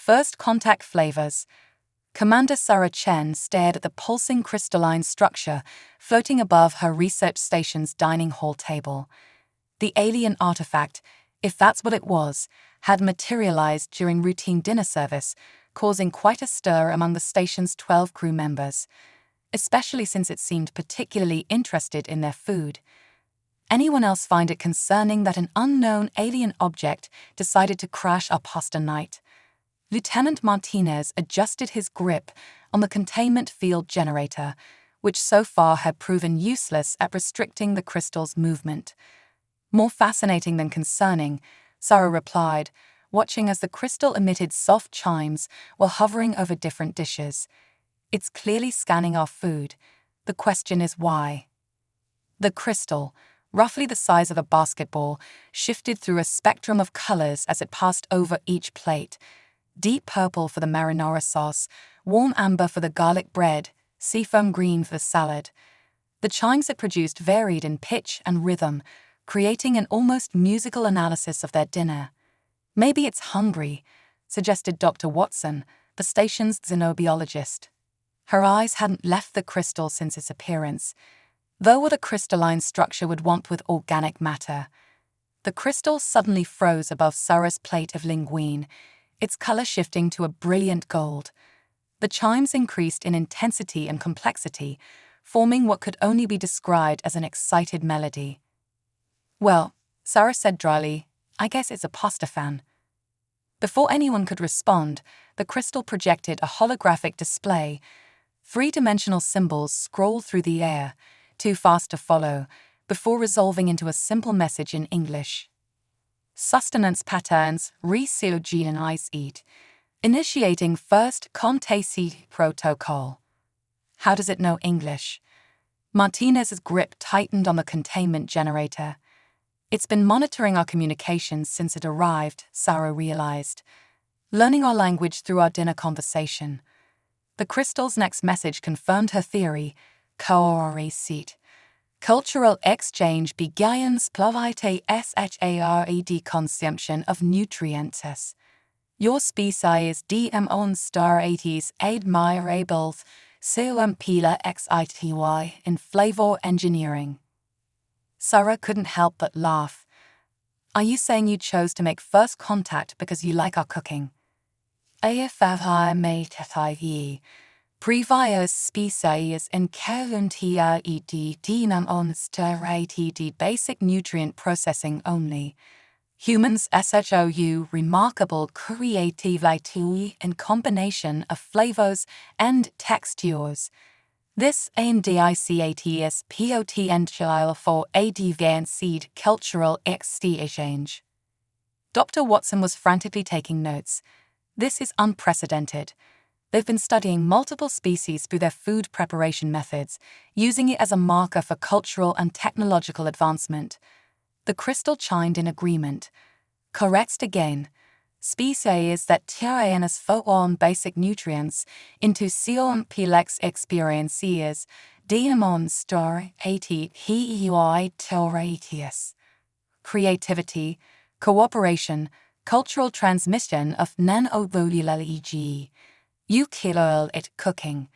First contact flavors. Commander Sarah Chen stared at the pulsing crystalline structure floating above her research station's dining hall table. The alien artifact, if that's what it was, had materialized during routine dinner service, causing quite a stir among the station's 12 crew members, especially since it seemed particularly interested in their food. Anyone else find it concerning that an unknown alien object decided to crash our pasta night? Lieutenant Martinez adjusted his grip on the containment field generator, which so far had proven useless at restricting the crystal's movement. More fascinating than concerning, Sarah replied, watching as the crystal emitted soft chimes while hovering over different dishes. It's clearly scanning our food. The question is why? The crystal, roughly the size of a basketball, shifted through a spectrum of colors as it passed over each plate. Deep purple for the marinara sauce, warm amber for the garlic bread, seafoam green for the salad. The chimes it produced varied in pitch and rhythm, creating an almost musical analysis of their dinner. Maybe it's hungry, suggested Dr. Watson, the station's xenobiologist. Her eyes hadn't left the crystal since its appearance, though what a crystalline structure would want with organic matter. The crystal suddenly froze above Sarah's plate of linguine, its color shifting to a brilliant gold. The chimes increased in intensity and complexity, forming what could only be described as an excited melody. Well, Sarah said dryly, I guess it's a pasta fan. Before anyone could respond, the crystal projected a holographic display. Three-dimensional symbols scrolled through the air, too fast to follow, before resolving into a simple message in English. Sustenance patterns reorganized, initiating first contact protocol. How does it know English? Martinez's grip tightened on the containment generator. It's been monitoring our communications since it arrived, Sarah realized, learning our language through our dinner conversation. The crystal's next message confirmed her theory, cultural exchange begins plavite shared consumption of nutrients. Your species demonstrates admirable pila xity in flavor engineering. Sarah couldn't help but laugh. Are you saying you chose to make first contact because you like our cooking? HFY Sci-Fi. Previous species encountered demonstrated basic nutrient processing only. Humans show remarkable creativity in combination of flavors and textures. This indicates potential for advanced cultural exchange. Dr. Watson was frantically taking notes. This is unprecedented. They've been studying multiple species through their food preparation methods, using it as a marker for cultural and technological advancement. The crystal chimed in agreement. Correct again. Species that tyrannus on basic nutrients into complex experiences demonstrated creativity, cooperation, cultural transmission of non-ovolyg. You kill it cooking.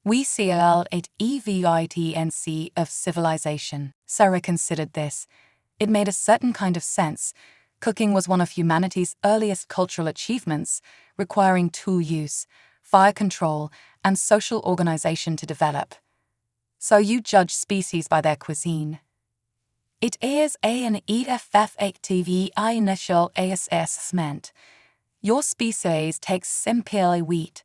We seal it evidence of civilization. Sarah considered this. It made a certain kind of sense. Cooking was one of humanity's earliest cultural achievements, requiring tool use, fire control, and social organization to develop. So you judge species by their cuisine. It is an EFF-active initial assessment. Your species takes simple wheat,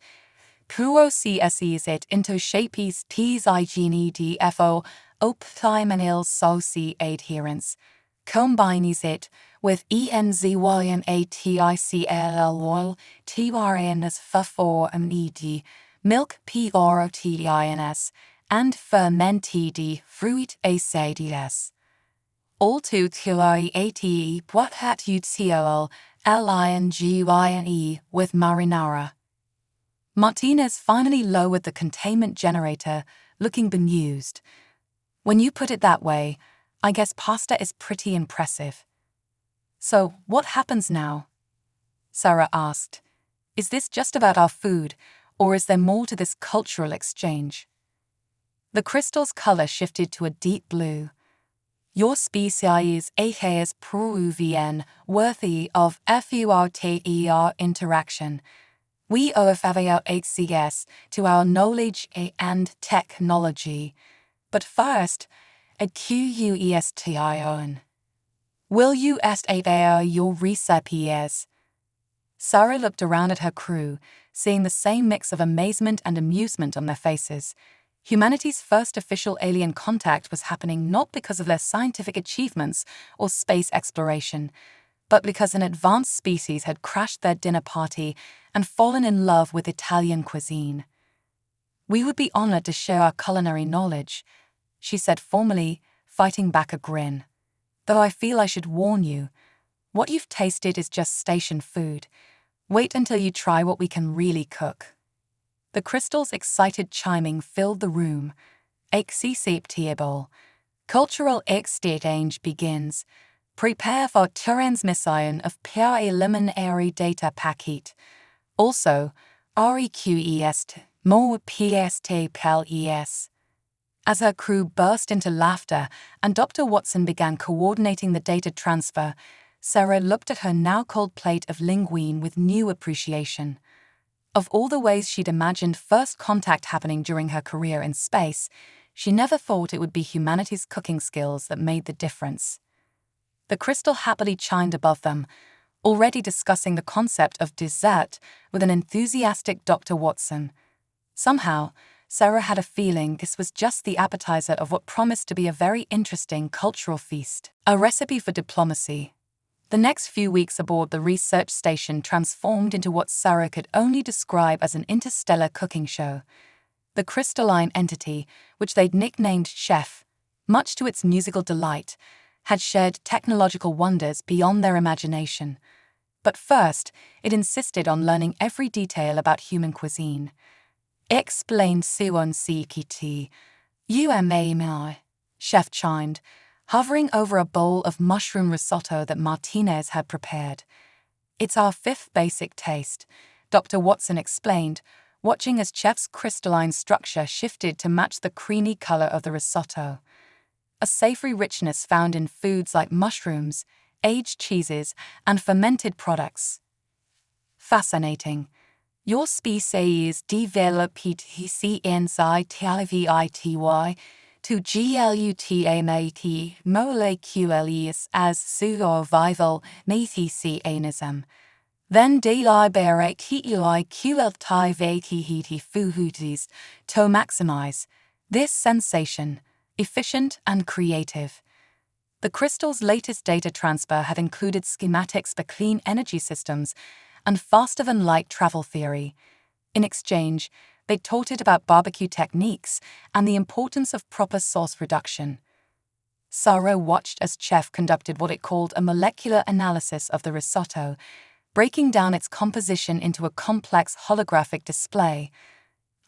processes it into shapes tzigenedfo optimal sauce adherence, combines it with enzymaticll oil, trns for amid, milk protins, and fermented fruit acids. All to ate what hat utl lingyne with marinara. Martinez finally lowered the containment generator, looking bemused. When you put it that way, I guess pasta is pretty impressive. So, what happens now? Sarah asked. Is this just about our food, or is there more to this cultural exchange? The crystal's color shifted to a deep blue. Your species is proven worthy of FURTER interaction. We owe our HCS to our knowledge and technology. But first, a question. Will you state your recipes? Sarah looked around at her crew, seeing the same mix of amazement and amusement on their faces. Humanity's first official alien contact was happening not because of their scientific achievements or space exploration, but because an advanced species had crashed their dinner party and fallen in love with Italian cuisine. We would be honored to share our culinary knowledge, she said formally, fighting back a grin. Though I feel I should warn you, what you've tasted is just station food. Wait until you try what we can really cook. The crystal's excited chiming filled the room. Acceptable. Cultural exchange begins. Prepare for transmission of preliminary data packet. Also, request more PST. As her crew burst into laughter and Dr. Watson began coordinating the data transfer, Sarah looked at her now cold plate of linguine with new appreciation. Of all the ways she'd imagined first contact happening during her career in space, she never thought it would be humanity's cooking skills that made the difference. The crystal happily chimed above them, already discussing the concept of dessert with an enthusiastic Dr. Watson. Somehow, Sarah had a feeling this was just the appetizer of what promised to be a very interesting cultural feast. A recipe for diplomacy. The next few weeks aboard the research station transformed into what Sarah could only describe as an interstellar cooking show. The crystalline entity, which they'd nicknamed Chef, much to its musical delight, had shared technological wonders beyond their imagination. But first, it insisted on learning every detail about human cuisine. Explain Suwon CKT. UMAMI, Chef chimed, hovering over a bowl of mushroom risotto that Martinez had prepared. It's our fifth basic taste, Dr. Watson explained, watching as Chef's crystalline structure shifted to match the creamy color of the risotto. A savory richness found in foods like mushrooms, aged cheeses, and fermented products. Fascinating. Your species developed CNSITIVITY to glutamate molecules as survival methicyanism. Then deliberate cultivated foods to maximize this sensation, efficient and creative. The crystal's latest data transfer had included schematics for clean energy systems and faster-than-light travel theory. In exchange, they taught it about barbecue techniques and the importance of proper sauce reduction. Sarah watched as Chef conducted what it called a molecular analysis of the risotto, breaking down its composition into a complex holographic display.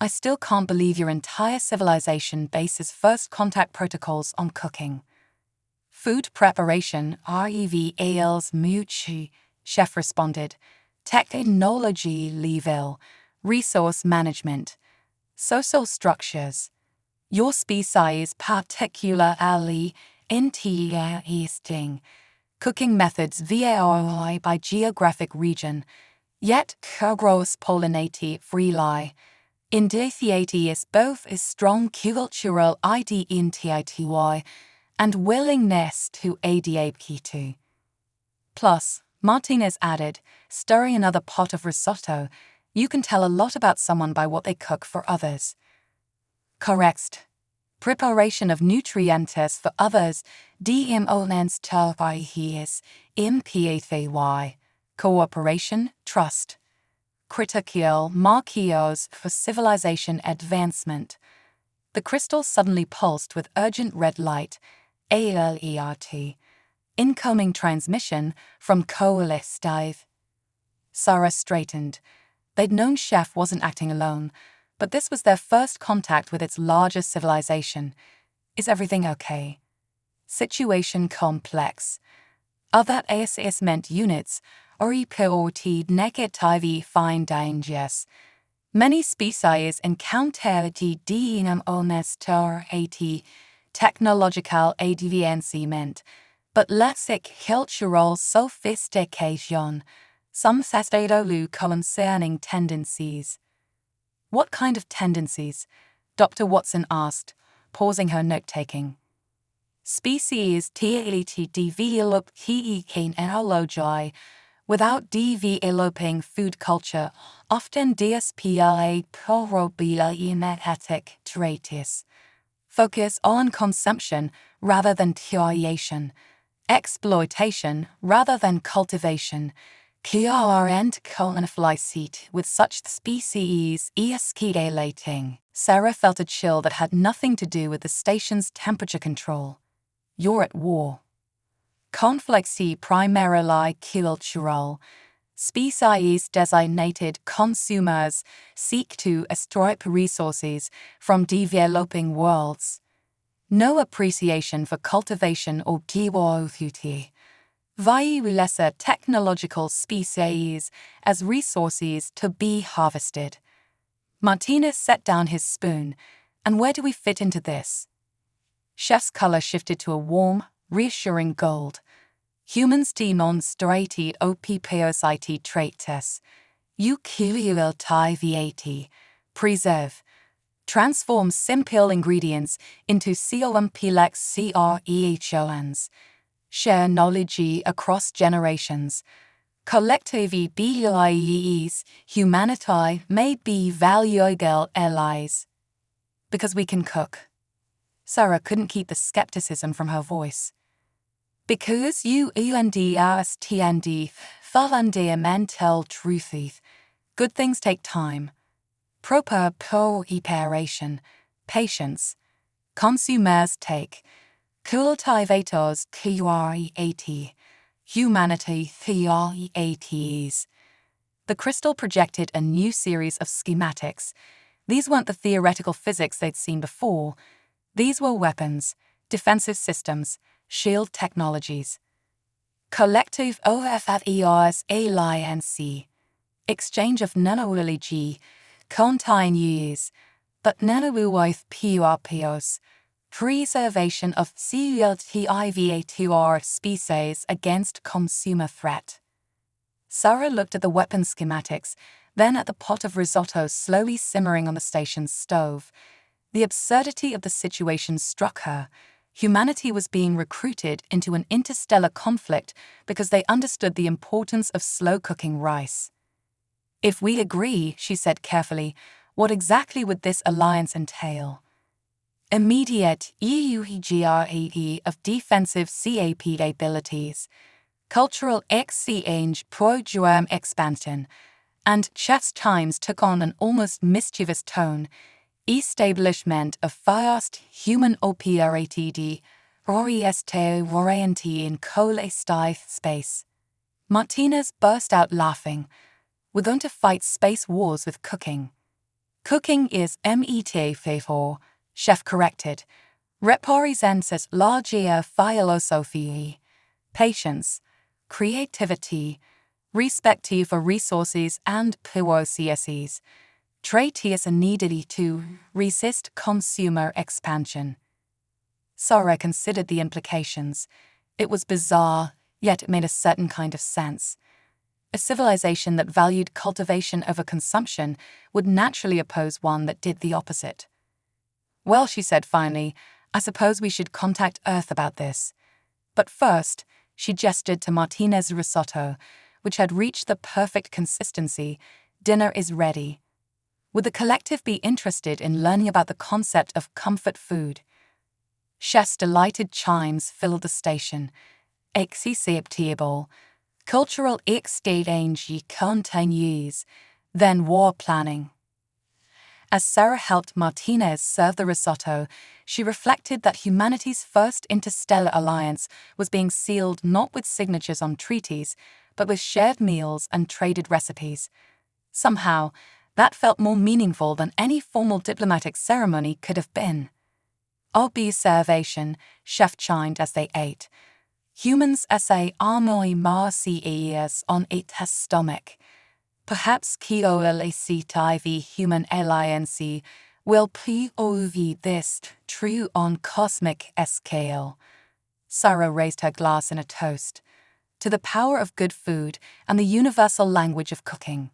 I still can't believe your entire civilization bases first contact protocols on cooking. Food preparation, REVALs muchi, Chef responded. Technology level. Resource management. Social structures. Your species particularly interesting. Cooking methods vary by geographic region, yet cross-pollinative rely. Indicates is both a strong cultural identity and willingness to adapt. Plus, Martinez added, stirring another pot of risotto, you can tell a lot about someone by what they cook for others. Correct. Preparation of nutrients for others, DMONs MPATY. Cooperation, trust. Critical markers for civilization advancement. The crystal suddenly pulsed with urgent red light, ALERT. Incoming transmission from Coalesce Dive. Sarah straightened. They'd known Chef wasn't acting alone, but this was their first contact with its larger civilization. Is everything okay? Situation complex. Other assessment units reported negative findings. Many species encountered honest technological advancement, but less cultural sophistication, some sustainable concerning tendencies. What kind of tendencies? Dr. Watson asked, pausing her note-taking. Species to develop technology without developing food culture, often display problematic traits. Focus on consumption rather than creation, exploitation rather than cultivation. Current conflict with such species escalating. Sarah felt a chill that had nothing to do with the station's temperature control. You're at war. Conflicts primarily cultural. Species designated consumers seek to extract resources from developing worlds. No appreciation for cultivation or growth. Value lesser technological species as resources to be harvested. Martinez set down his spoon. And where do we fit into this? Chef's color shifted to a warm, reassuring gold. Humans demonstrated opposite traits. Cultivate, preserve, transform simple ingredients into complex creations. Share knowledge across generations. Collectively believes humanity may be valuable allies. Because we can cook. Sarah couldn't keep the skepticism from her voice. Because you understand fundamental truth. Good things take time. Proper preparation, patience. Consumers take. Cultivators create. Humanity creates. The crystal projected a new series of schematics. These weren't the theoretical physics they'd seen before. These were weapons, defensive systems, shield technologies. Collective OFFER's alliance. Exchange of nanowology continues, but nanowolf purpose. Preservation of cultivar species against consumer threat. Sarah looked at the weapon schematics, then at the pot of risotto slowly simmering on the station's stove. The absurdity of the situation struck her. Humanity was being recruited into an interstellar conflict because they understood the importance of slow-cooking rice. If we agree, she said carefully, what exactly would this alliance entail? Immediate EUGRAE of defensive capabilities, cultural exchange program expansion, and chess chimes took on an almost mischievous tone. Establishment of fast human operated warranty in collective space. Martinez burst out laughing. We're going to fight space wars with cooking. Cooking is MET Chef corrected. Represents larger philosophy. Patience, creativity, respect for resources and processes. Traits are needed to resist consumer expansion. Sarah considered the implications. It was bizarre, yet it made a certain kind of sense. A civilization that valued cultivation over consumption would naturally oppose one that did the opposite. Well, she said finally, I suppose we should contact Earth about this. But first, she gestured to Martinez's risotto, which had reached the perfect consistency. Dinner is ready. Would the collective be interested in learning about the concept of comfort food? Chef's delighted chimes filled the station. Acceptable. Cultural exchange continues. Then war planning. As Sarah helped Martinez serve the risotto, she reflected that humanity's first interstellar alliance was being sealed not with signatures on treaties, but with shared meals and traded recipes. Somehow, that felt more meaningful than any formal diplomatic ceremony could have been. Observation, Chef chimed as they ate. Humans say armory marcies on its stomach. Perhaps the human alliance will prove this true on cosmic scale. Sarah raised her glass in a toast to the power of good food and the universal language of cooking.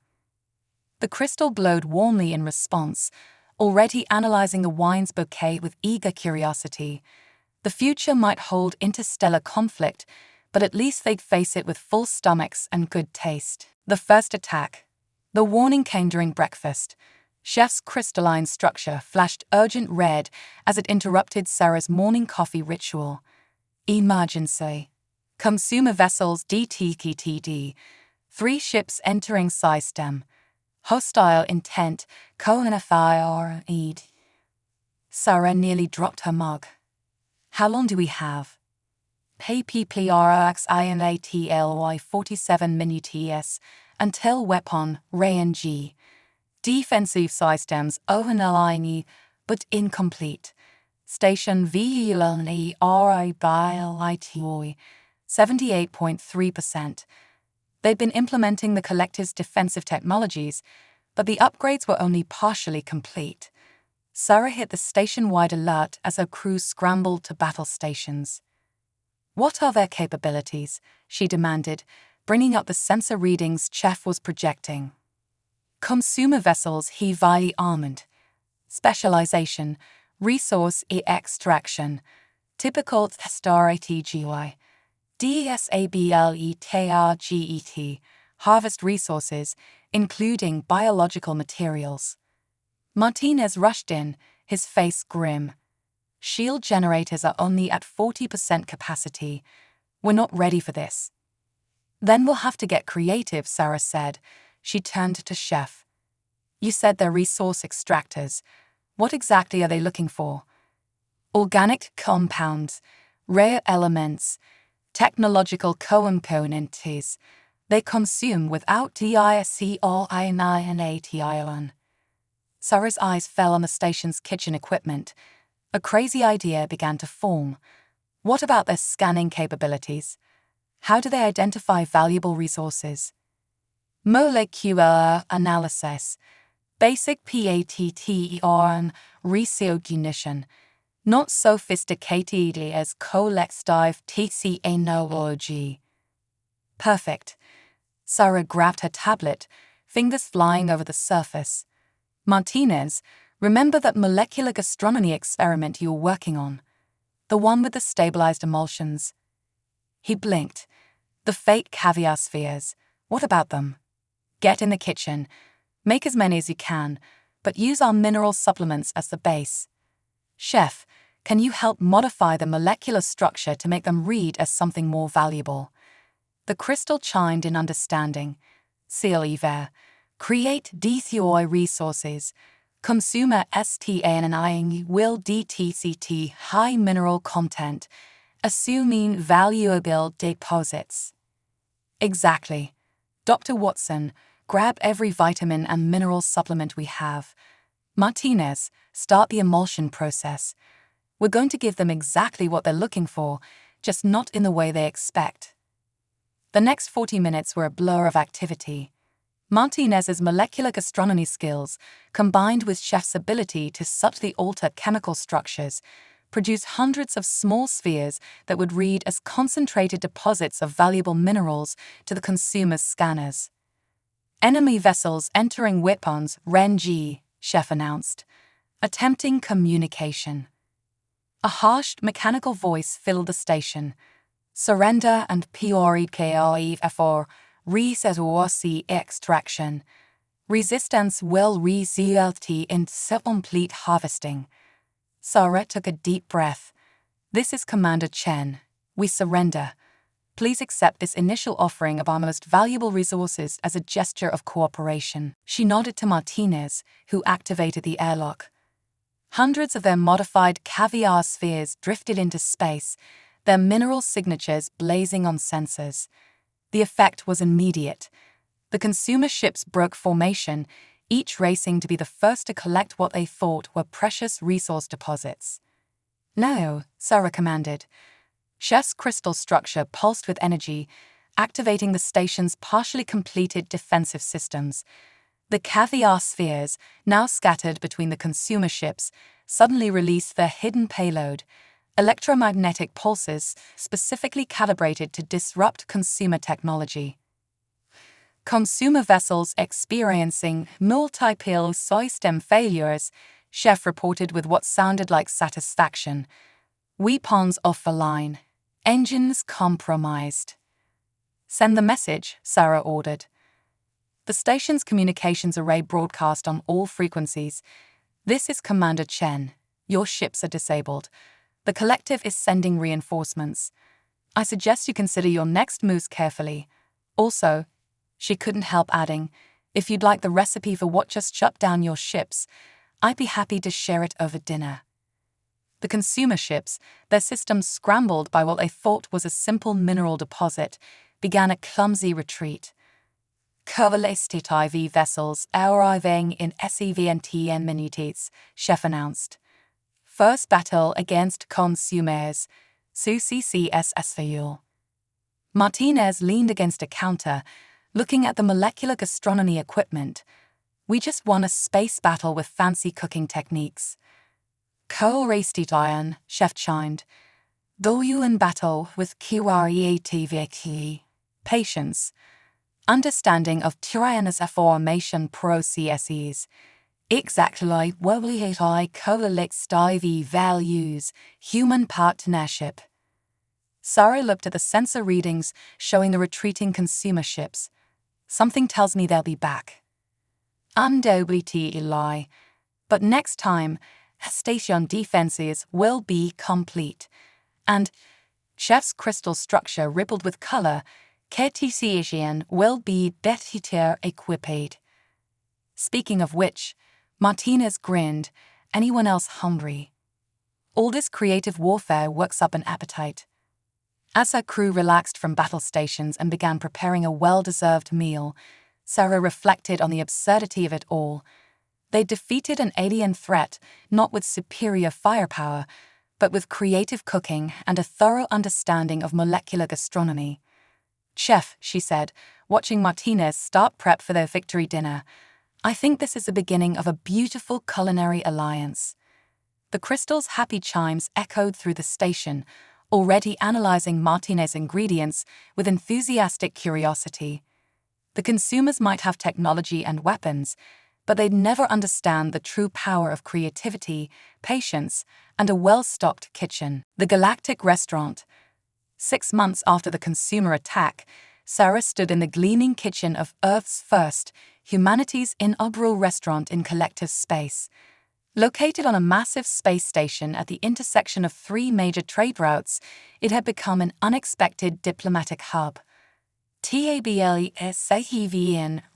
The crystal glowed warmly in response, already analyzing the wine's bouquet with eager curiosity. The future might hold interstellar conflict, but at least they'd face it with full stomachs and good taste. The first attack. The warning came during breakfast. Chef's crystalline structure flashed urgent red as it interrupted Sarah's morning coffee ritual. Emergency. Consumer vessels DTKTD. 3 ships entering system. Hostile intent. Coinify. Sarah nearly dropped her mug. How long do we have? PPPRXINATLY 47 minutes until weapon range. Defensive systems ONLINE but incomplete. Station VLNE RIBILITOI 78.3%. They'd been implementing the collective's defensive technologies, but the upgrades were only partially complete. Sarah hit the station-wide alert as her crew scrambled to battle stations. What are their capabilities? She demanded, bringing up the sensor readings Chef was projecting. Consumer vessels HFY armament. Specialization, resource extraction. Typical star ATGY. DSABLETRGET. Harvest resources, including biological materials. Martinez rushed in, his face grim. Shield generators are only at 40% capacity. We're not ready for this. Then we'll have to get creative, Sarah said. She turned to Chef. You said they're resource extractors. What exactly are they looking for? Organic compounds, rare elements, technological components. They consume without DISCOININATION. Sarah's eyes fell on the station's kitchen equipment. A crazy idea began to form. What about their scanning capabilities? How do they identify valuable resources? Molecular analysis. Basic pattern recognition. Not sophisticated as collective technology. Perfect. Sarah grabbed her tablet, fingers flying over the surface. Martinez, remember that molecular gastronomy experiment you were working on? The one with the stabilized emulsions? He blinked. The fake caviar spheres. What about them? Get in the kitchen. Make as many as you can, but use our mineral supplements as the base. Chef, can you help modify the molecular structure to make them read as something more valuable? The crystal chimed in understanding. Seal Ever. Create DTOI resources. Consumer STANING will DTCT high mineral content, assuming valuable deposits. Exactly. Dr. Watson, grab every vitamin and mineral supplement we have. Martinez, start the emulsion process. We're going to give them exactly what they're looking for, just not in the way they expect. The next 40 minutes were a blur of activity. Martinez's molecular gastronomy skills, combined with Chef's ability to subtly alter chemical structures, produced hundreds of small spheres that would read as concentrated deposits of valuable minerals to the consumer's scanners. Enemy vessels entering weapons range, Chef announced, attempting communication. A harsh mechanical voice filled the station. Surrender and PREKIF for resource extraction. Resistance will result in complete harvesting. Sarah took a deep breath. This is Commander Chen. We surrender. Please accept this initial offering of our most valuable resources as a gesture of cooperation. She nodded to Martinez, who activated the airlock. Hundreds of their modified caviar spheres drifted into space, their mineral signatures blazing on sensors. The effect was immediate. The consumer ships broke formation, each racing to be the first to collect what they thought were precious resource deposits. "No," Sarah commanded. Chef's crystal structure pulsed with energy, activating the station's partially completed defensive systems. The caviar spheres, now scattered between the consumer ships, suddenly released their hidden payload, electromagnetic pulses specifically calibrated to disrupt consumer technology. Consumer vessels experiencing multiple system failures, Chef reported with what sounded like satisfaction. Weapons offline. Engines compromised. Send the message, Sarah ordered. The station's communications array broadcast on all frequencies. This is Commander Chen. Your ships are disabled. The collective is sending reinforcements. I suggest you consider your next moves carefully. Also, she couldn't help adding, if you'd like the recipe for what just shut down your ships, I'd be happy to share it over dinner. The consumer ships, their systems scrambled by what they thought was a simple mineral deposit, began a clumsy retreat. Covalescent IV vessels arriving in SEVNT minutes, Chef announced. First battle against consumers, CCCS fuel. Martinez leaned against a counter, looking at the molecular gastronomy equipment. We just won a space battle with fancy cooking techniques. Co-raced iron, Chef chimed. Do you in battle with QREATVK? Patience. Understanding of Tyrannos formation processes. Exactly what we hate I co-elect IV values, human partnership. Sarah looked at the sensor readings showing the retreating consumer ships. Something tells me they'll be back. Undoubtedly lie. But next time, station defenses will be complete. And Chef's crystal structure rippled with color, KTC will be better equipped. Speaking of which, Martinez grinned. Anyone else hungry? All this creative warfare works up an appetite. As her crew relaxed from battle stations and began preparing a well-deserved meal, Sarah reflected on the absurdity of it all. They defeated an alien threat not with superior firepower, but with creative cooking and a thorough understanding of molecular gastronomy. Chef, she said, watching Martinez start prep for their victory dinner, I think this is the beginning of a beautiful culinary alliance. The crystal's happy chimes echoed through the station, already analyzing Martinez's ingredients with enthusiastic curiosity. The consumers might have technology and weapons, but they'd never understand the true power of creativity, patience, and a well-stocked kitchen. The Galactic Restaurant. 6 months after the consumer attack, Sarah stood in the gleaming kitchen of Earth's first, humanity's inaugural restaurant in collective space. Located on a massive space station at the intersection of 3 major trade routes, it had become an unexpected diplomatic hub. TABLESAHVN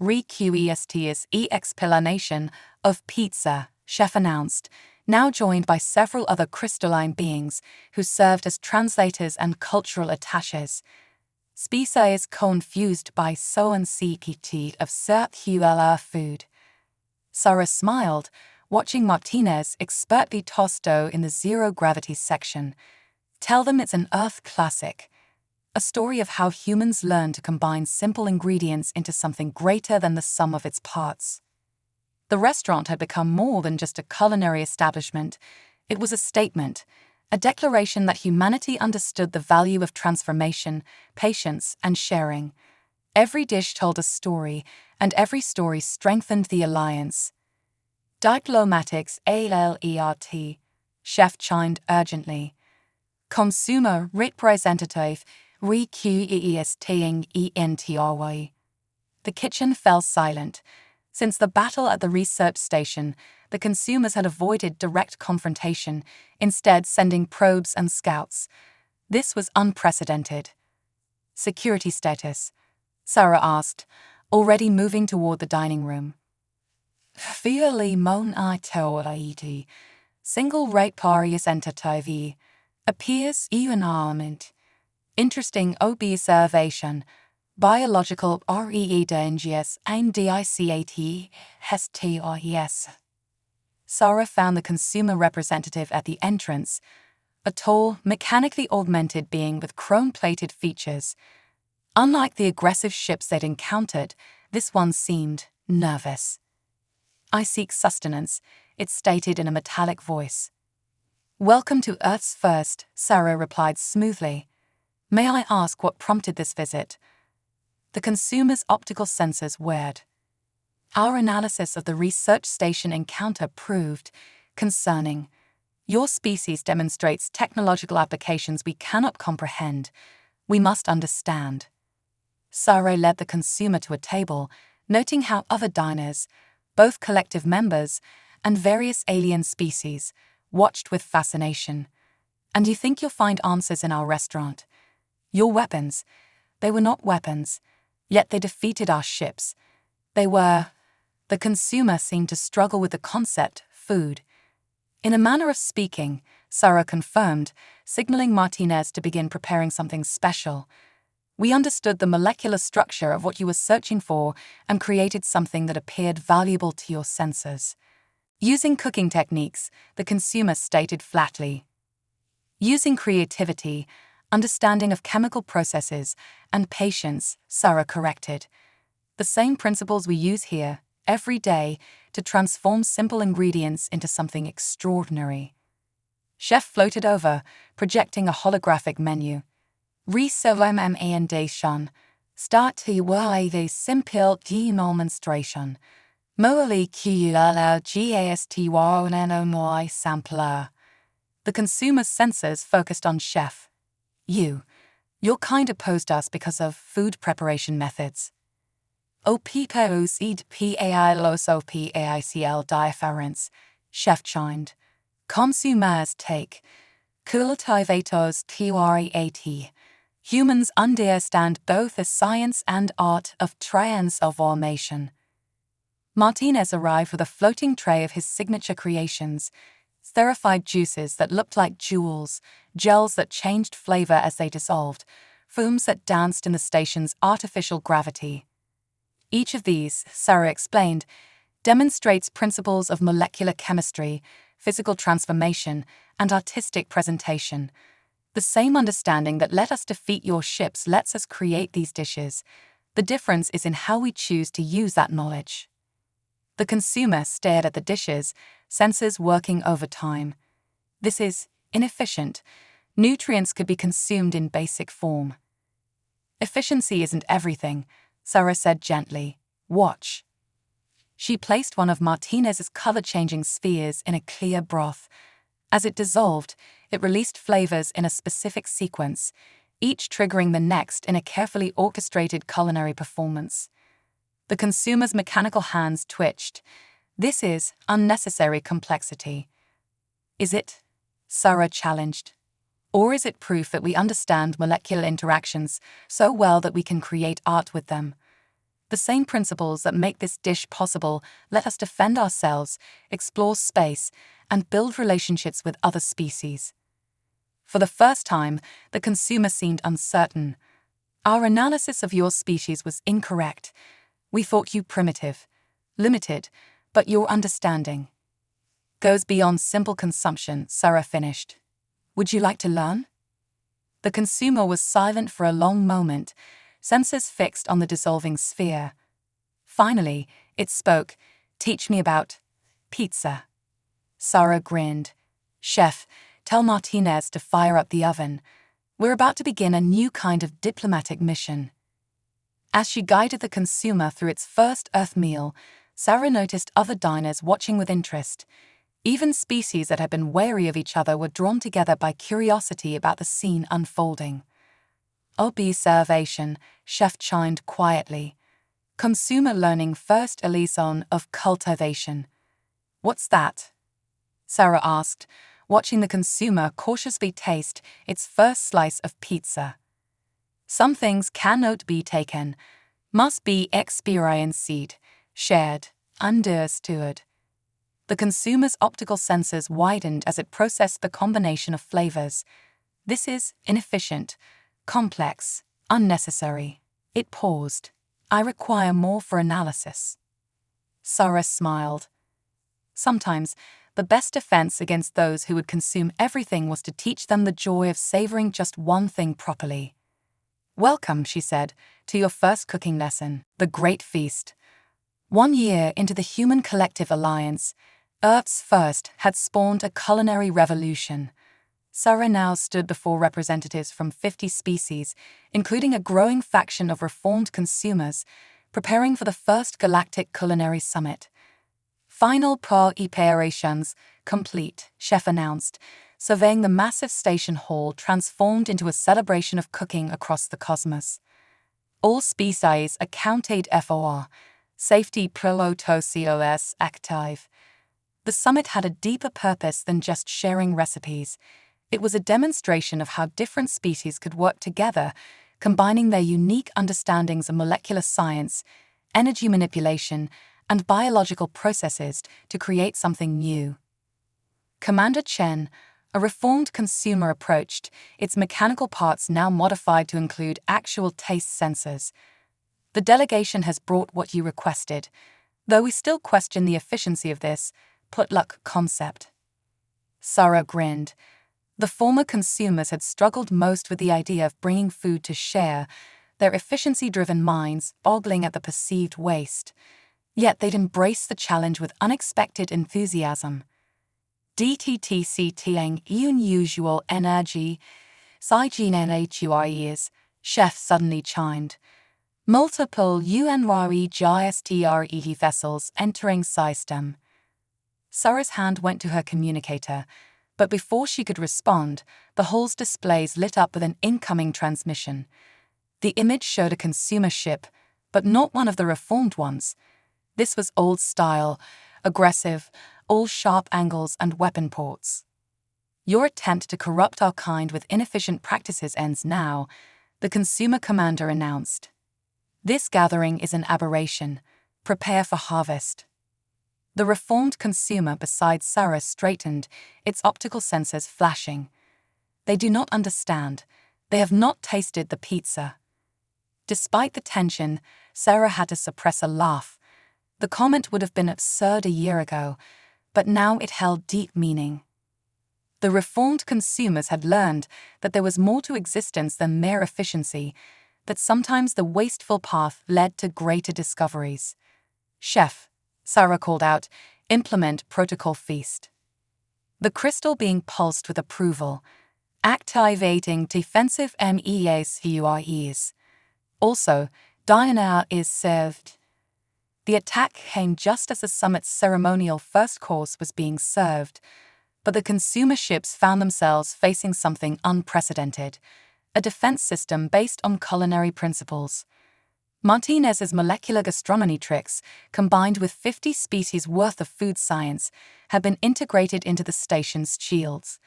requestes explanation of pizza, Chef announced, now joined by several other crystalline beings who served as translators and cultural attaches. Spisa is confused by so and CPT of circular food. Sarah smiled, watching Martinez expertly toss dough in the zero-gravity section. Tell them it's an Earth classic. A story of how humans learn to combine simple ingredients into something greater than the sum of its parts. The restaurant had become more than just a culinary establishment. It was a statement, a declaration that humanity understood the value of transformation, patience, and sharing. Every dish told a story, and every story strengthened the alliance. Diplomatics ALERT, Chef chimed urgently. Consumer representative requesting ENTRY. The kitchen fell silent. Since the battle at the research station, the consumers had avoided direct confrontation, instead sending probes and scouts. This was unprecedented. Security status, Sarah asked, already moving toward the dining room. Fairly monitorated. Single rate parias entitavi. Appears unarmed. Interesting observation. Biological REE dangerous and DICAT STIS. Sarah found the consumer representative at the entrance. a tall, mechanically augmented being with chrome-plated features. Unlike the aggressive ships they'd encountered, this one seemed nervous. "I seek sustenance," it stated in a metallic voice. "Welcome to Earth's first," Sarah replied smoothly. "May I ask what prompted this visit?" The consumer's optical sensors whirred. "Our analysis of the research station encounter proved concerning. Your species demonstrates technological applications we cannot comprehend. We must understand." Sarah led the consumer to a table, noting how other diners, both collective members and various alien species, watched with fascination. "And you think you'll find answers in our restaurant? Your weapons, they were not weapons, yet they defeated our ships. They were..." The consumer seemed to struggle with the concept, food. In a manner of speaking, Sarah confirmed, signaling Martinez to begin preparing something special. "We understood the molecular structure of what you were searching for and created something that appeared valuable to your senses." Using cooking techniques, the consumer stated flatly. "Using creativity, understanding of chemical processes, and patience," Sarah corrected. "The same principles we use here, every day, to transform simple ingredients into something extraordinary." Chef floated over, projecting a holographic menu. "Recommendation. Start to the simple demonstration. Moali GASTY sampler." The consumer's sensors focused on Chef. Your kind opposed us because of food preparation methods." "OPPOSED PAI los OPAICL difference," Chef chimed. "Consumers take. Cultivators TREAT. Humans understand both the science and art of transformation." Martinez arrived with a floating tray of his signature creations, esterified juices that looked like jewels, gels that changed flavor as they dissolved, fumes that danced in the station's artificial gravity. Each of these, Sarah explained, demonstrates principles of molecular chemistry, physical transformation, and artistic presentation. The same understanding that let us defeat your ships lets us create these dishes. The difference is in how we choose to use that knowledge. The consumer stared at the dishes, sensors working overtime. "This is inefficient. Nutrients could be consumed in basic form." "Efficiency isn't everything," Sarah said gently. "Watch." She placed one of Martinez's color-changing spheres in a clear broth. As it dissolved, it released flavors in a specific sequence, each triggering the next in a carefully orchestrated culinary performance. The consumer's mechanical hands twitched. "This is unnecessary complexity." "Is it?" Sarah challenged. "Or is it proof that we understand molecular interactions so well that we can create art with them? The same principles that make this dish possible let us defend ourselves, explore space, and build relationships with other species." For the first time, the consumer seemed uncertain. "Our analysis of your species was incorrect. We thought you primitive, limited, but your understanding goes beyond simple consumption," Sarah finished. "Would you like to learn?" The consumer was silent for a long moment, sensors fixed on the dissolving sphere. Finally, it spoke. "Teach me about pizza." Sarah grinned. "Chef, tell Martinez to fire up the oven. We're about to begin a new kind of diplomatic mission." As she guided the consumer through its first Earth meal, Sarah noticed other diners watching with interest. Even species that had been wary of each other were drawn together by curiosity about the scene unfolding. "Observation," Chef chimed quietly. "Consumer learning first liaison of cultivation." "What's that?" Sarah asked, watching the consumer cautiously taste its first slice of pizza. "Some things cannot be taken, must be experienced, shared, understood." The consumer's optical sensors widened as it processed the combination of flavors. "This is inefficient, complex, unnecessary." It paused. "I require more for analysis." Sarah smiled. "Sometimes, the best defense against those who would consume everything was to teach them the joy of savoring just one thing properly. "Welcome," she said, "to your first cooking lesson, the Great Feast." 1 year into the Human Collective Alliance, Earth's first had spawned a culinary revolution. Sarah now stood before representatives from 50 species, including a growing faction of reformed consumers, preparing for the first Galactic Culinary Summit. "Final preparations complete," Chef announced, surveying the massive station hall transformed into a celebration of cooking across the cosmos. "All species accounted for, safety protocos active." The summit had a deeper purpose than just sharing recipes. It was a demonstration of how different species could work together, combining their unique understandings of molecular science, energy manipulation, and biological processes to create something new. Commander Chen, a reformed consumer, approached, its mechanical parts now modified to include actual taste sensors. "The delegation has brought what you requested, though we still question the efficiency of this potluck concept." Sarah grinned. The former consumers had struggled most with the idea of bringing food to share, their efficiency-driven minds boggling at the perceived waste. Yet they'd embraced the challenge with unexpected enthusiasm. "DTTCTing unusual energy, HFY Chef suddenly chimed. "Multiple UNRE vessels entering system." Sarah's hand went to her communicator, but before she could respond, the hall's displays lit up with an incoming transmission. The image showed a consumer ship, but not one of the reformed ones. This was old-style, aggressive, all sharp angles and weapon ports. "Your attempt to corrupt our kind with inefficient practices ends now," the consumer commander announced. "This gathering is an aberration. Prepare for harvest." The reformed consumer beside Sarah straightened, its optical sensors flashing. "They do not understand. They have not tasted the pizza." Despite the tension, Sarah had to suppress a laugh. The comment would have been absurd a year ago, but now it held deep meaning. The reformed consumers had learned that there was more to existence than mere efficiency, that sometimes the wasteful path led to greater discoveries. "Chef," Sarah called out, "implement protocol feast." The crystal being pulsed with approval, activating defensive MEAs. Also, Diana is served. The attack came just as the summit's ceremonial first course was being served, but the consumer ships found themselves facing something unprecedented, a defense system based on culinary principles. Martinez's molecular gastronomy tricks, combined with 50 species worth of food science, had been integrated into the station's shields.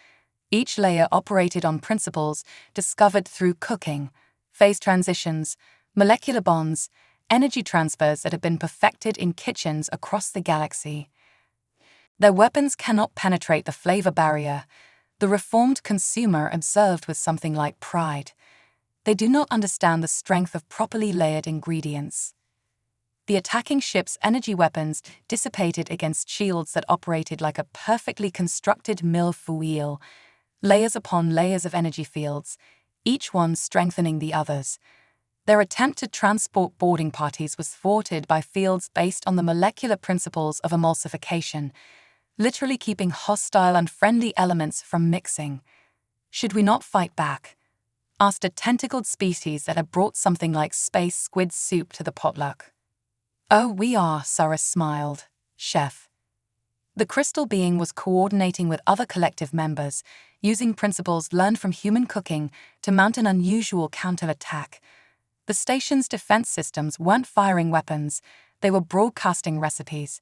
Each layer operated on principles discovered through cooking, phase transitions, molecular bonds, energy transfers that had been perfected in kitchens across the galaxy. Their weapons cannot penetrate the flavor barrier, the reformed consumer observed with something like pride. They do not understand the strength of properly layered ingredients. The attacking ship's energy weapons dissipated against shields that operated like a perfectly constructed millefeuille, layers upon layers of energy fields, each one strengthening the others. Their attempt to transport boarding parties was thwarted by fields based on the molecular principles of emulsification, literally keeping hostile and friendly elements from mixing. "Should we not fight back?" asked a tentacled species that had brought something like space squid soup to the potluck. "Oh, we are," Sarah smiled. "Chef." The crystal being was coordinating with other collective members, using principles learned from human cooking to mount an unusual counterattack. The station's defense systems weren't firing weapons, they were broadcasting recipes.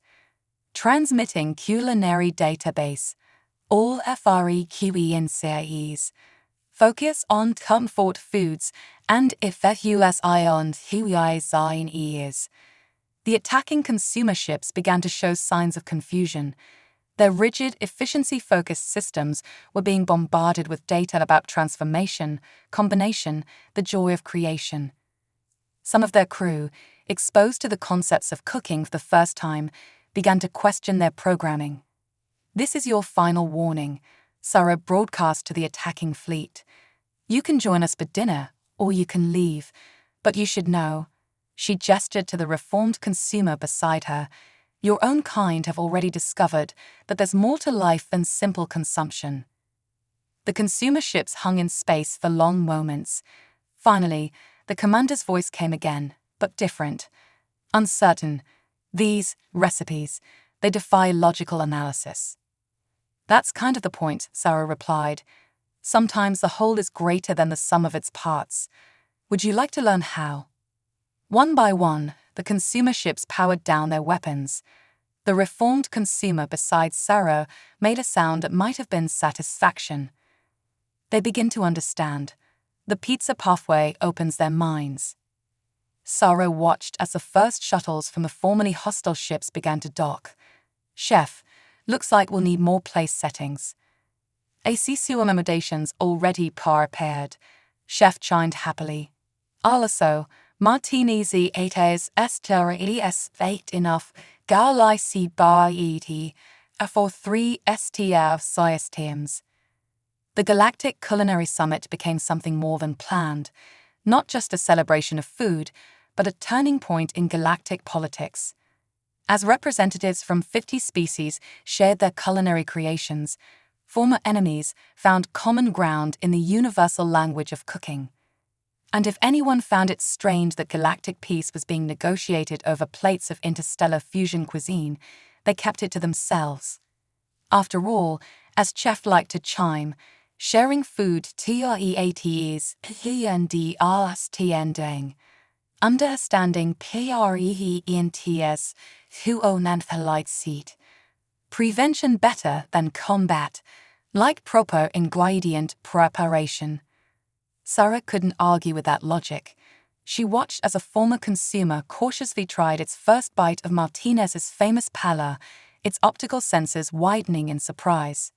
Transmitting culinary database, all FREQENCIEs. Focus on comfort foods and FFUSI on HUIs. The attacking consumer ships began to show signs of confusion. Their rigid, efficiency-focused systems were being bombarded with data about transformation, combination, the joy of creation. Some of their crew, exposed to the concepts of cooking for the first time, began to question their programming. "This is your final warning," Sarah broadcast to the attacking fleet. "You can join us for dinner, or you can leave. But you should know," she gestured to the reformed consumer beside her, "your own kind have already discovered that there's more to life than simple consumption." The consumer ships hung in space for long moments. Finally, the commander's voice came again, but different. Uncertain. "These recipes, they defy logical analysis." "That's kind of the point," Sarah replied. "Sometimes the whole is greater than the sum of its parts. Would you like to learn how?" One by one, the consumer ships powered down their weapons. The reformed consumer beside Sarah made a sound that might have been satisfaction. "They begin to understand. The pizza pathway opens their minds." Sarah watched as the first shuttles from the formerly hostile ships began to dock. "Chef, looks like we'll need more place settings." "AC accommodations already prepared," Chef chimed happily. "Also, martinis e etes esterides fate enough, galici bar et, for 3 STR systems." The Galactic Culinary Summit became something more than planned, not just a celebration of food, but a turning point in galactic politics. As representatives from 50 species shared their culinary creations, former enemies found common ground in the universal language of cooking. And if anyone found it strange that galactic peace was being negotiated over plates of interstellar fusion cuisine, they kept it to themselves. After all, as Chef liked to chime, sharing food treats PNDRSTNDing. Understanding PREENTS who own seat. Prevention better than combat, like proper ingredient preparation. Sarah couldn't argue with that logic. She watched as a former consumer cautiously tried its first bite of Martinez's famous pala, its optical senses widening in surprise.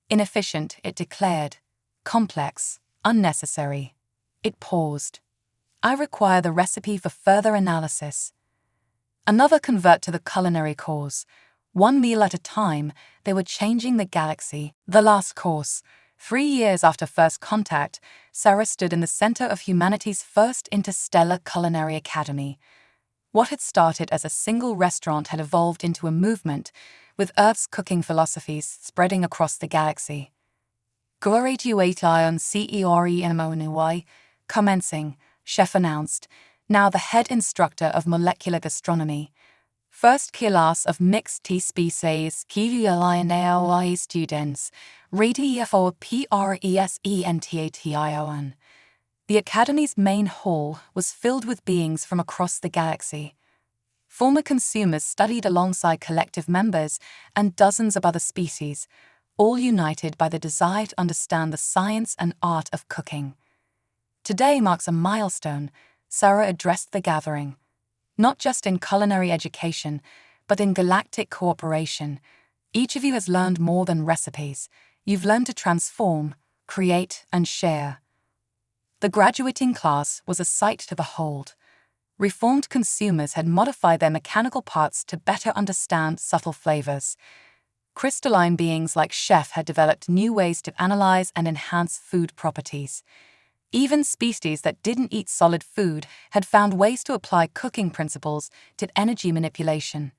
"Inefficient," it declared. "Complex. Unnecessary." It paused. "I require the recipe for further analysis." Another convert to the culinary cause. One meal at a time, they were changing the galaxy. The last course. 3 years after first contact, Sarah stood in the center of humanity's first interstellar culinary academy. What had started as a single restaurant had evolved into a movement, with Earth's cooking philosophies spreading across the galaxy. "Graduation CEREMONY, commencing," Chef announced, now the head instructor of molecular gastronomy. "First class of mixed species KVLINAOI students, ready for PRESENTATION." The Academy's main hall was filled with beings from across the galaxy. Former consumers studied alongside collective members and dozens of other species, all united by the desire to understand the science and art of cooking. "Today marks a milestone," Sarah addressed the gathering. "Not just in culinary education, but in galactic cooperation. Each of you has learned more than recipes. You've learned to transform, create, and share." The graduating class was a sight to behold. Reformed consumers had modified their mechanical parts to better understand subtle flavors. Crystalline beings like Chef had developed new ways to analyze and enhance food properties. Even species that didn't eat solid food had found ways to apply cooking principles to energy manipulation.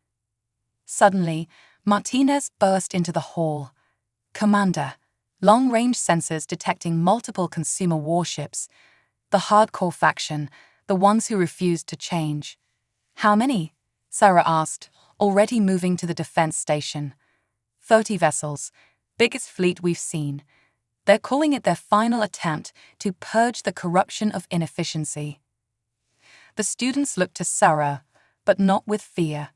Suddenly, Martinez burst into the hall. "Commander," long-range sensors detecting multiple consumer warships. The hardcore faction, the ones who refused to change. "How many?" Sarah asked, already moving to the defense station. 30 vessels, biggest fleet we've seen. They're calling it their final attempt to purge the corruption of inefficiency." The students looked to Sarah, but not with fear.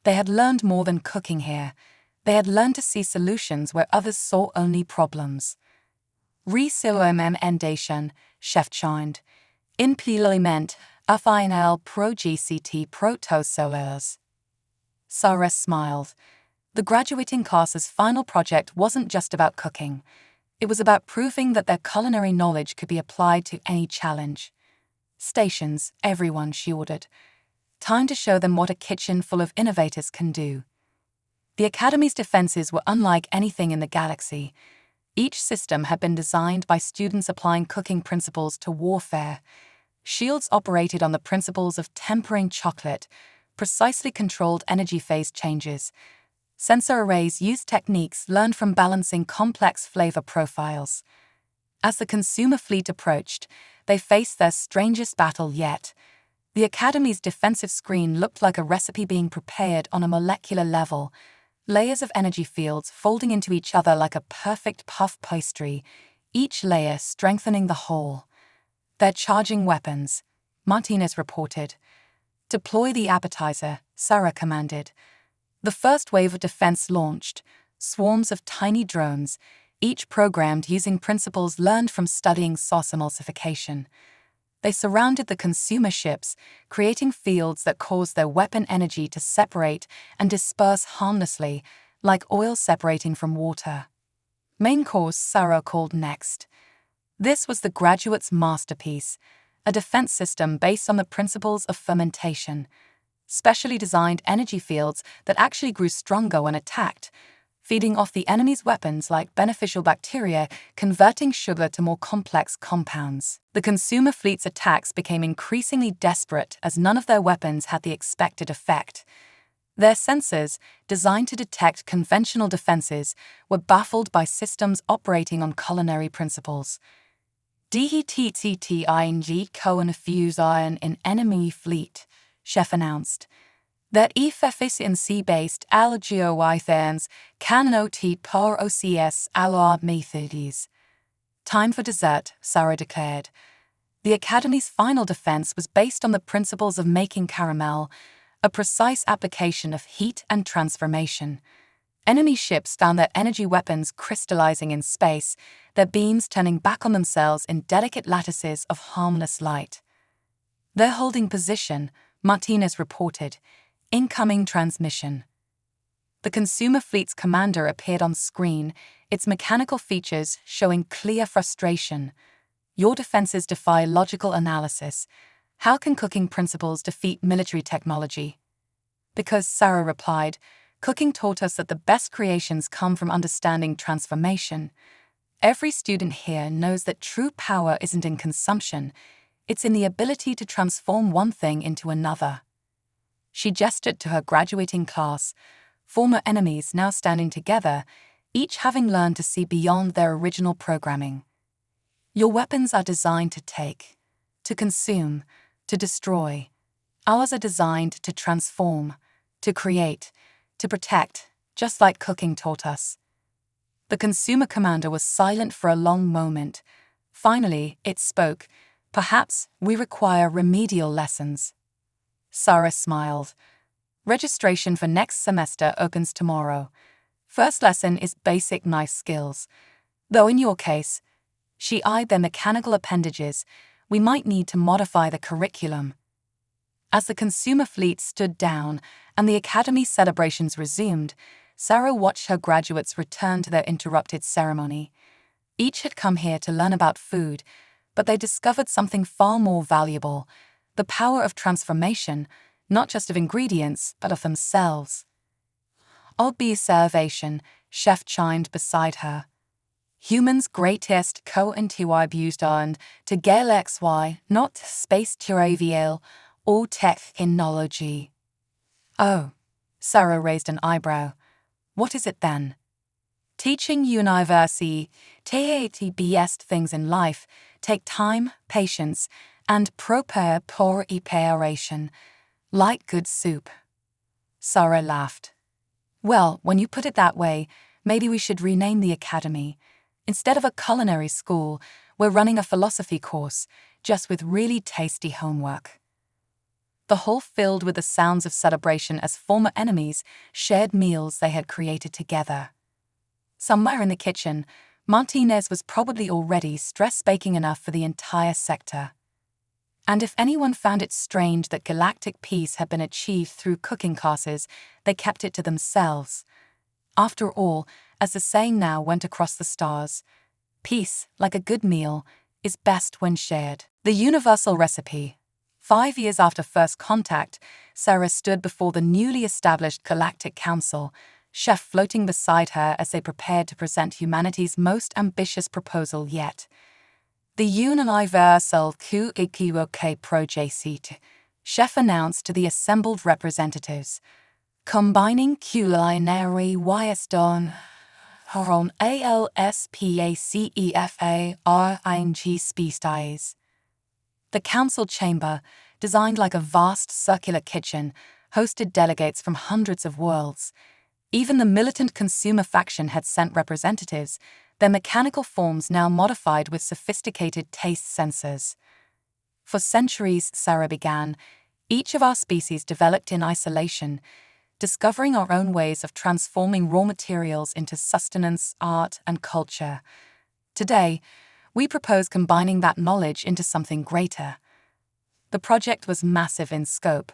They had learned more than cooking here. They had learned to see solutions where others saw only problems. "Recommendation," Chef chimed. "Implement a final pro GCT protozoas." Sarah smiled. The graduating class's final project wasn't just about cooking. It was about proving that their culinary knowledge could be applied to any challenge. "Stations, everyone," she ordered. "Time to show them what a kitchen full of innovators can do." The Academy's defenses were unlike anything in the galaxy. Each system had been designed by students applying cooking principles to warfare. Shields operated on the principles of tempering chocolate, precisely controlled energy phase changes. Sensor arrays used techniques learned from balancing complex flavor profiles. As the consumer fleet approached, they faced their strangest battle yet. The Academy's defensive screen looked like a recipe being prepared on a molecular level, layers of energy fields folding into each other like a perfect puff pastry, each layer strengthening the whole. "They're charging weapons," Martinez reported. "Deploy the appetizer," Sarah commanded. The first wave of defense launched, swarms of tiny drones, each programmed using principles learned from studying sauce emulsification. They surrounded the consumer ships, creating fields that caused their weapon energy to separate and disperse harmlessly, like oil separating from water. Main course, Sarah called next. This was the graduate's masterpiece, a defense system based on the principles of fermentation. Specially designed energy fields that actually grew stronger when attacked, feeding off the enemy's weapons like beneficial bacteria, converting sugar to more complex compounds. The consumer fleet's attacks became increasingly desperate as none of their weapons had the expected effect. Their sensors, designed to detect conventional defenses, were baffled by systems operating on culinary principles. DETTING co-infuse iron in enemy fleet, Chef announced. That efficiency-based algorithm cannot per OCS allow methods. Time for dessert, Sarah declared. The Academy's final defense was based on the principles of making caramel, a precise application of heat and transformation. Enemy ships found their energy weapons crystallizing in space, their beams turning back on themselves in delicate lattices of harmless light. "They're holding position," Martinez reported. "Incoming transmission." The consumer fleet's commander appeared on screen, its mechanical features showing clear frustration. "Your defenses defy logical analysis. How can cooking principles defeat military technology?" "Because," Sarah replied, "cooking taught us that the best creations come from understanding transformation. Every student here knows that true power isn't in consumption, it's in the ability to transform one thing into another." She gestured to her graduating class, former enemies now standing together, each having learned to see beyond their original programming. "Your weapons are designed to take, to consume, to destroy. Ours are designed to transform, to create, to protect, just like cooking taught us." The consumer commander was silent for a long moment. Finally, it spoke. "Perhaps we require remedial lessons." Sarah smiled. "Registration for next semester opens tomorrow. First lesson is basic knife skills. Though in your case," she eyed their mechanical appendages, "we might need to modify the curriculum." As the consumer fleet stood down and the Academy celebrations resumed, Sarah watched her graduates return to their interrupted ceremony. Each had come here to learn about food, but they discovered something far more valuable: the power of transformation, not just of ingredients, but of themselves. "Observation," Chef chimed beside her. "Humans' greatest co-contribution to galaxy, not space travel or technology." "Oh," Sarah raised an eyebrow. "What is it then?" "Teaching university, the best things in life take time, patience, and proper preparation, like good soup." Sarah laughed. "Well, when you put it that way, maybe we should rename the Academy. Instead of a culinary school, we're running a philosophy course, just with really tasty homework." The hall filled with the sounds of celebration as former enemies shared meals they had created together. Somewhere in the kitchen, Martinez was probably already stress-baking enough for the entire sector. And if anyone found it strange that galactic peace had been achieved through cooking classes, they kept it to themselves. After all, as the saying now went across the stars, peace, like a good meal, is best when shared. The universal recipe. 5 years after first contact, Sarah stood before the newly established Galactic Council, chef floating beside her as they prepared to present humanity's most ambitious proposal yet. The Universal QEQOK Project, chef announced to the assembled representatives, combining culinary wisdom on ALSPACEFA species. The council chamber, designed like a vast circular kitchen, hosted delegates from hundreds of worlds. Even the militant consumer faction had sent representatives, their mechanical forms now modified with sophisticated taste sensors. For centuries, Sarah began, each of our species developed in isolation, discovering our own ways of transforming raw materials into sustenance, art, and culture. Today, we propose combining that knowledge into something greater. The project was massive in scope,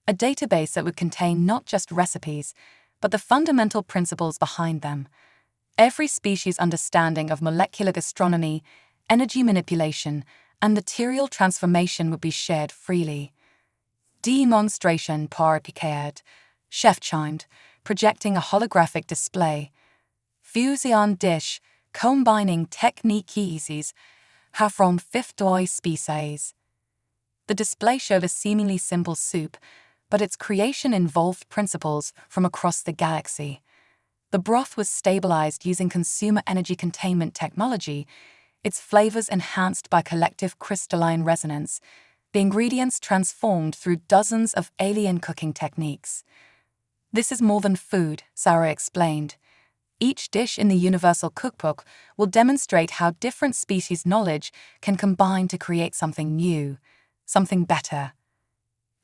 a database that would contain not just recipes, but the fundamental principles behind them. Every species' understanding of molecular gastronomy, energy manipulation, and material transformation would be shared freely. Demonstration prepared, chef chimed, projecting a holographic display. Fusion dish, combining techniques from 50 species. The display showed a seemingly simple soup, but its creation involved principles from across the galaxy. The broth was stabilized using consumer energy containment technology, its flavors enhanced by collective crystalline resonance, the ingredients transformed through dozens of alien cooking techniques. This is more than food, Sarah explained. Each dish in the Universal Cookbook will demonstrate how different species' knowledge can combine to create something new, something better.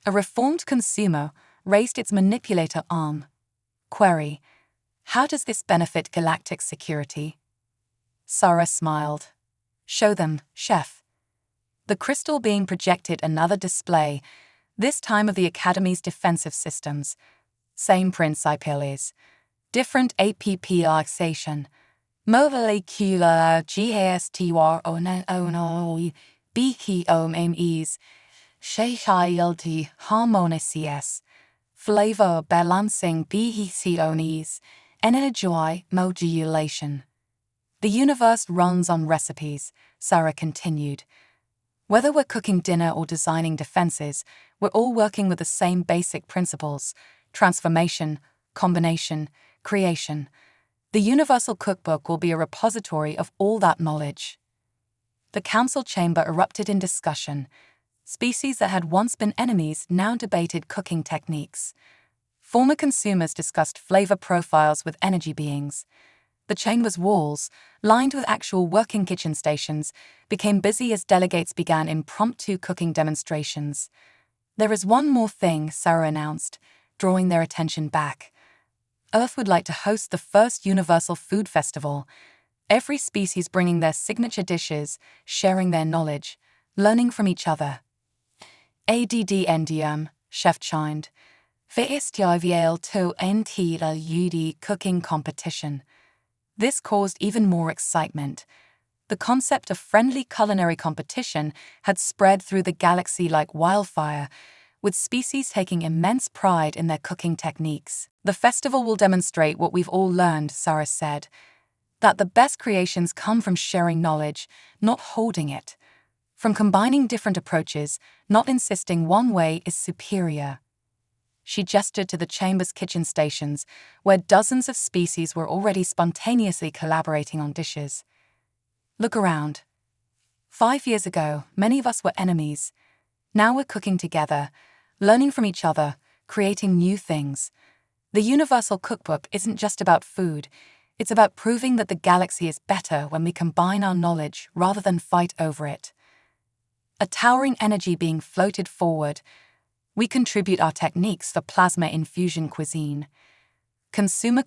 A reformed consumer raised its manipulator arm. Query: how does this benefit galactic security? Sarah smiled. Show them, chef. The crystal being projected another display, this time of the Academy's defensive systems. Same principles. Different APPization. Molecular GASTR BKOMEs. Shayilty harmonics. Flavor balancing BHCONEs. Energy modulation. The universe runs on recipes, Sarah continued. Whether we're cooking dinner or designing defenses, we're all working with the same basic principles: transformation, combination, creation. The Universal Cookbook will be a repository of all that knowledge. The council chamber erupted in discussion. Species that had once been enemies now debated cooking techniques. Former consumers discussed flavor profiles with energy beings. The chamber's walls, lined with actual working kitchen stations, became busy as delegates began impromptu cooking demonstrations. There is one more thing, Sarah announced, drawing their attention back. Earth would like to host the first Universal Food Festival, every species bringing their signature dishes, sharing their knowledge, learning from each other. ADDNDM, chef chimed. VSTIVL to NTLUD cooking competition. This caused even more excitement. The concept of friendly culinary competition had spread through the galaxy like wildfire, with species taking immense pride in their cooking techniques. The festival will demonstrate what we've all learned, Sarah said, that the best creations come from sharing knowledge, not holding it. From combining different approaches, not insisting one way is superior. She gestured to the chamber's kitchen stations, where dozens of species were already spontaneously collaborating on dishes. Look around. 5 years ago, many of us were enemies. Now we're cooking together, learning from each other, creating new things. The Universal Cookbook isn't just about food. It's about proving that the galaxy is better when we combine our knowledge rather than fight over it. A towering energy being floated forward. We contribute our techniques for plasma infusion cuisine. Consumer